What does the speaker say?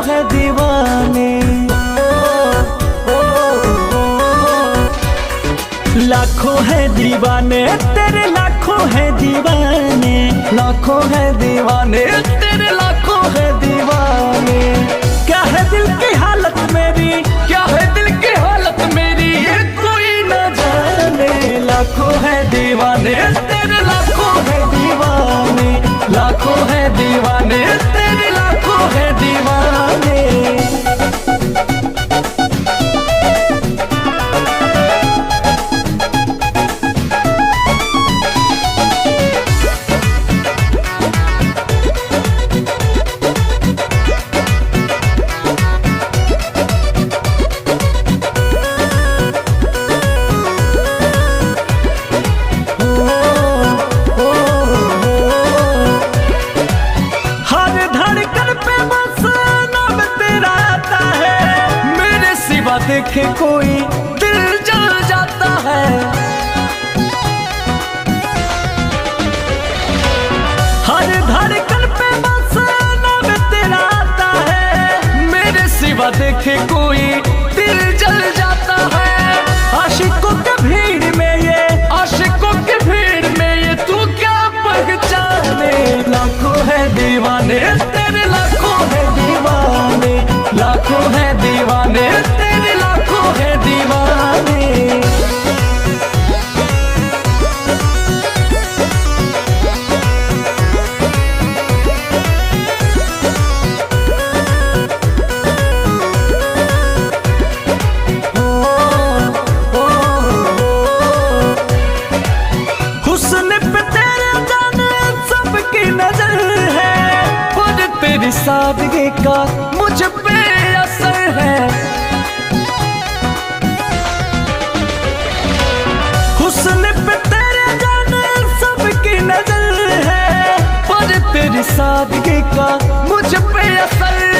है दीवाने। लाखों है दीवाने तेरे, लाखों है दीवाने, लाखों है दीवाने तेरे, लाखों है दीवाने। क्या है दिल की हालत मेरी, क्या है दिल की हालत मेरी, ये कोई न जाने। लाखों है दीवाने तेरे, लाखों है दीवाने, लाखों है दीवाने तेरे, लाखों है दीवाने। देखे कोई दिल जल जाता है, हर धड़कन पे बस नाम तेरा आता है। मेरे सिवा देखे कोई दिल जल जाता है। आशिकों के भीड़ में ये, आशिकों के भीड़ में ये तू क्या पहचाने। लाखों है दीवाने तेरे, लाखों है दीवाने, लाखों है दीवाने तेरे, लाखों है दीवाने। हुस्न पे तेरे जाने सबकी नजर है, और तेरी सादगी का मुझ पे असर है। हुस्न पे तेरे जाने सबकी नजर है, पर तेरी सादगी का मुझ पे असर